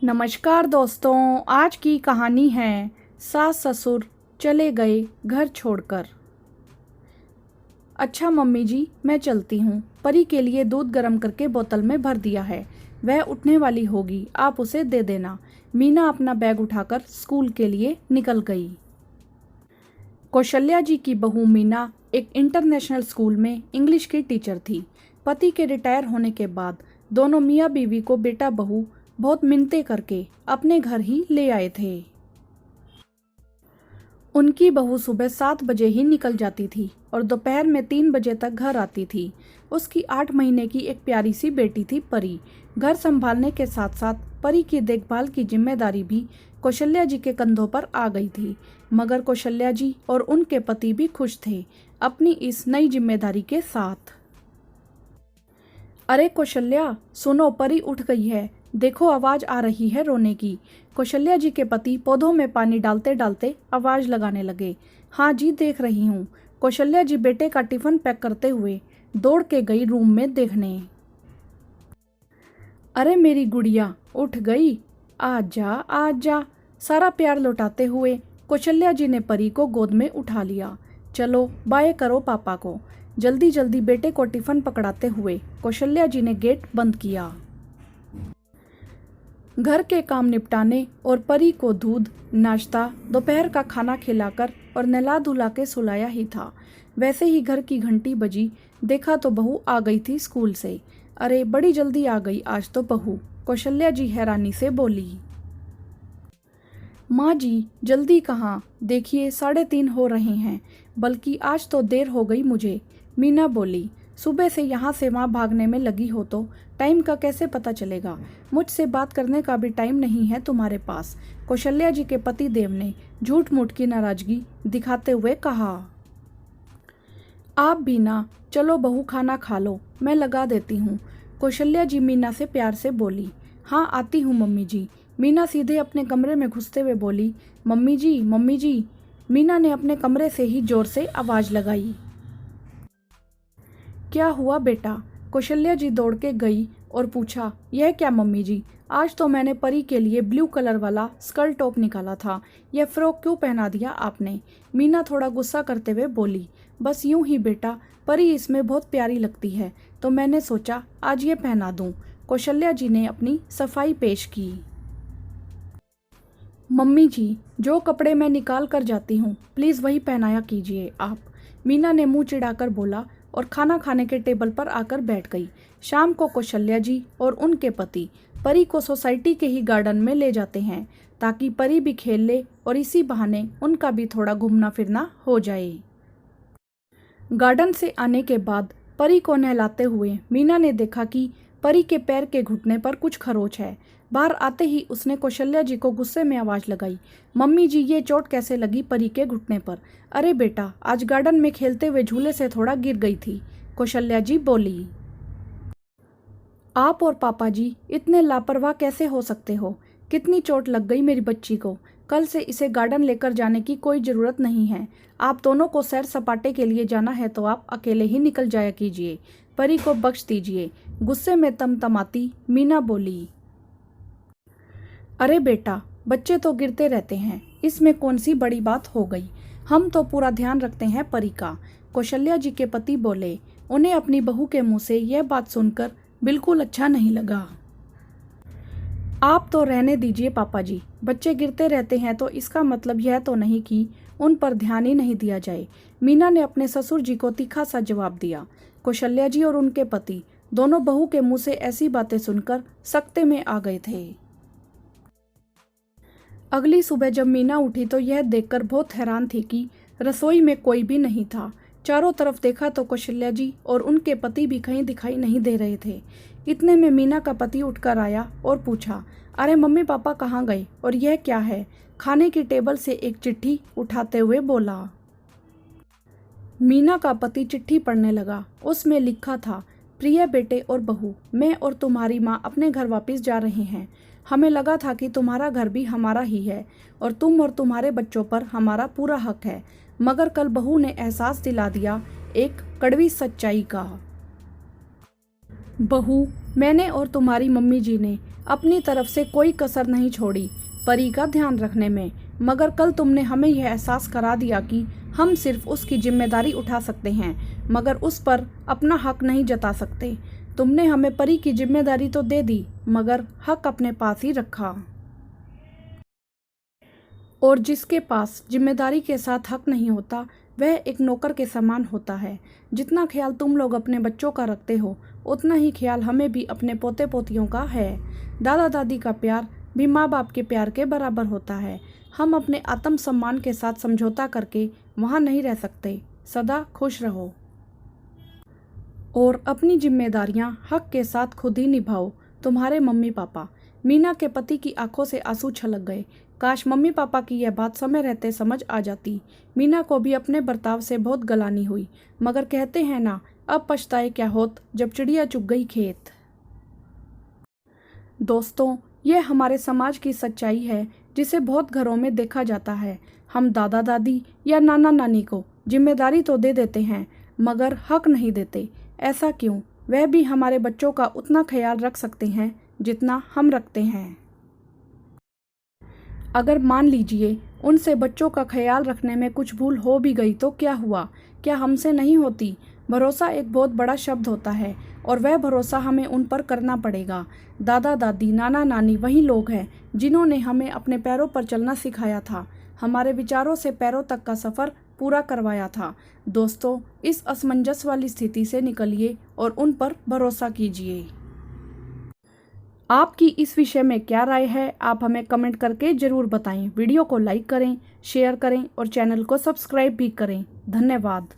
नमस्कार दोस्तों, आज की कहानी है सास ससुर चले गए घर छोड़कर। अच्छा मम्मी जी, मैं चलती हूँ। परी के लिए दूध गर्म करके बोतल में भर दिया है, वह उठने वाली होगी, आप उसे दे देना। मीना अपना बैग उठाकर स्कूल के लिए निकल गई। कौशल्या जी की बहू मीना एक इंटरनेशनल स्कूल में इंग्लिश की टीचर थी। पति के रिटायर होने के बाद दोनों मियाँ बीवी को बेटा बहू बहुत मिन्नतें करके अपने घर ही ले आए थे। उनकी बहू सुबह 7 बजे ही निकल जाती थी और दोपहर में 3 बजे तक घर आती थी। उसकी 8 महीने की एक प्यारी सी बेटी थी परी। घर संभालने के साथ साथ परी की देखभाल की जिम्मेदारी भी कौशल्या जी के कंधों पर आ गई थी। मगर कौशल्या जी और उनके पति भी खुश थे अपनी इस नई जिम्मेदारी के साथ। अरे कौशल्या, सुनो, परी उठ गई है, देखो आवाज आ रही है रोने की। कौशल्या जी के पति पौधों में पानी डालते डालते आवाज लगाने लगे। हाँ जी, देख रही हूँ। कौशल्या जी बेटे का टिफिन पैक करते हुए दौड़ के गई रूम में देखने। अरे मेरी गुड़िया उठ गई, आजा आजा। सारा प्यार लौटाते हुए कौशल्या जी ने परी को गोद में उठा लिया। चलो बाय करो पापा को। जल्दी जल्दी बेटे को टिफिन पकड़ाते हुए कौशल्या जी ने गेट बंद किया। घर के काम निपटाने और परी को दूध, नाश्ता, दोपहर का खाना खिलाकर और नहला धुला के सुलाया ही था। वैसे ही घर की घंटी बजी, देखा तो बहू आ गई थी स्कूल से। अरे बड़ी जल्दी आ गई आज तो बहू, कौशल्या जी हैरानी से बोली। माँ जी जल्दी कहाँ, देखिए 3:30 हो रहे हैं, बल्कि आज तो देर हो गई मुझे। मीना बोली, सुबह से यहाँ से वहाँ भागने में लगी हो तो टाइम का कैसे पता चलेगा। मुझसे बात करने का भी टाइम नहीं है तुम्हारे पास। कौशल्या जी के पति देव ने झूठ मूठ की नाराजगी दिखाते हुए कहा। आप भी ना, चलो बहू खाना खा लो, मैं लगा देती हूँ। कौशल्या जी मीना से प्यार से बोली। हाँ आती हूँ मम्मी जी। मीना सीधे अपने कमरे में घुसते हुए बोली, मम्मी जी मम्मी जी। मीना ने अपने कमरे से ही जोर से आवाज लगाई। क्या हुआ बेटा? कौशल्या जी दौड़ के गई और पूछा, यह क्या मम्मी जी, आज तो मैंने परी के लिए ब्लू कलर वाला स्कर्ट टॉप निकाला था, यह फ्रॉक क्यों पहना दिया आपने? मीना थोड़ा गुस्सा करते हुए बोली, बस यूं ही बेटा, परी इसमें बहुत प्यारी लगती है तो मैंने सोचा आज ये पहना दूं। कौशल्या जी ने अपनी सफाई पेश की। मम्मी जी, जो कपड़े मैं निकाल कर जाती हूँ प्लीज़ वही पहनाया कीजिए आप। मीना ने मुंह चिढ़ाकर बोला और खाना खाने के टेबल पर आकर बैठ गई। शाम को कौशल्या जी और उनके पति परी को सोसाइटी के ही गार्डन में ले जाते हैं ताकि परी भी खेल ले और इसी बहाने उनका भी थोड़ा घूमना फिरना हो जाए। गार्डन से आने के बाद परी को नहलाते हुए मीना ने देखा कि परी के पैर के घुटने पर कुछ खरोच है। बाहर आते ही उसने कौशल्या जी को गुस्से में आवाज लगाई, मम्मी जी ये चोट कैसे लगी परी के घुटने पर? अरे बेटा, आज गार्डन में खेलते हुए झूले से थोड़ा गिर गई थी, कौशल्या जी बोली। आप और पापा जी इतने लापरवाह कैसे हो सकते हो? कितनी चोट लग गई मेरी बच्ची को। कल से इसे गार्डन लेकर जाने की कोई ज़रूरत नहीं है। आप दोनों को सैर सपाटे के लिए जाना है तो आप अकेले ही निकल जाया कीजिए, परी को बख्श दीजिए, गुस्से में तमतमाती मीना बोली। अरे बेटा, बच्चे तो गिरते रहते हैं, इसमें कौन सी बड़ी बात हो गई, हम तो पूरा ध्यान रखते हैं परी का, कौशल्या जी के पति बोले। उन्हें अपनी बहू के मुंह से यह बात सुनकर बिल्कुल अच्छा नहीं लगा। आप तो रहने दीजिए पापा जी, बच्चे गिरते रहते हैं तो इसका मतलब यह तो नहीं कि उन पर ध्यान ही नहीं दिया जाए। मीना ने अपने ससुर जी को तीखा सा जवाब दिया। कौशल्या जी और उनके पति दोनों बहू के मुंह से ऐसी बातें सुनकर सख्ते में आ गए थे। अगली सुबह जब मीना उठी तो यह देखकर बहुत हैरान थी कि रसोई में कोई भी नहीं था। चारों तरफ देखा तो कौशल्या जी और उनके पति भी कहीं दिखाई नहीं दे रहे थे। इतने में मीना का पति उठकर आया और पूछा, अरे मम्मी पापा कहाँ गए और यह क्या है? खाने की टेबल से एक चिट्ठी उठाते हुए बोला। मीना का पति चिट्ठी पढ़ने लगा। उसमें लिखा था, प्रिय बेटे और बहू, मैं और तुम्हारी माँ अपने घर वापस जा रहे हैं। हमें लगा था कि तुम्हारा घर भी हमारा ही है और तुम और तुम्हारे बच्चों पर हमारा पूरा हक है, मगर कल बहू ने एहसास दिला दिया एक कड़वी सच्चाई का। बहू, मैंने और तुम्हारी मम्मी जी ने अपनी तरफ से कोई कसर नहीं छोड़ी परी का ध्यान रखने में, मगर कल तुमने हमें यह एहसास करा दिया कि हम सिर्फ उसकी जिम्मेदारी उठा सकते हैं मगर उस पर अपना हक नहीं जता सकते। तुमने हमें परी की जिम्मेदारी तो दे दी मगर हक अपने पास ही रखा। और जिसके पास जिम्मेदारी के साथ हक नहीं होता वह एक नौकर के समान होता है। जितना ख्याल तुम लोग अपने बच्चों का रखते हो उतना ही ख्याल हमें भी अपने पोते पोतियों का है। दादा दादी का प्यार भी माँ बाप के प्यार के बराबर होता है। हम अपने आत्म सम्मान के साथ समझौता करके वहाँ नहीं रह सकते। सदा खुश रहो और अपनी जिम्मेदारियाँ हक के साथ खुद ही निभाओ। तुम्हारे मम्मी पापा। मीना के पति की आंखों से आंसू छलक गए। काश मम्मी पापा की यह बात समय रहते समझ आ जाती। मीना को भी अपने बर्ताव से बहुत गलानी हुई, मगर कहते हैं ना, अब पछताए क्या होत जब चिड़िया चुग गई खेत। दोस्तों, यह हमारे समाज की सच्चाई है जिसे बहुत घरों में देखा जाता है। हम दादा दादी या नाना नानी को जिम्मेदारी तो दे देते हैं मगर हक नहीं देते। ऐसा क्यों? वह भी हमारे बच्चों का उतना ख्याल रख सकते हैं जितना हम रखते हैं। अगर मान लीजिए उनसे बच्चों का ख्याल रखने में कुछ भूल हो भी गई तो क्या हुआ? क्या हमसे नहीं होती? भरोसा एक बहुत बड़ा शब्द होता है और वह भरोसा हमें उन पर करना पड़ेगा। दादा दादी नाना नानी वही लोग हैं जिन्होंने हमें अपने पैरों पर चलना सिखाया था, हमारे विचारों से पैरों तक का सफ़र पूरा करवाया था। दोस्तों, इस असमंजस वाली स्थिति से निकलिए और उन पर भरोसा कीजिए। आपकी इस विषय में क्या राय है? आप हमें कमेंट करके ज़रूर बताएं। वीडियो को लाइक करें, शेयर करें और चैनल को सब्सक्राइब भी करें। धन्यवाद।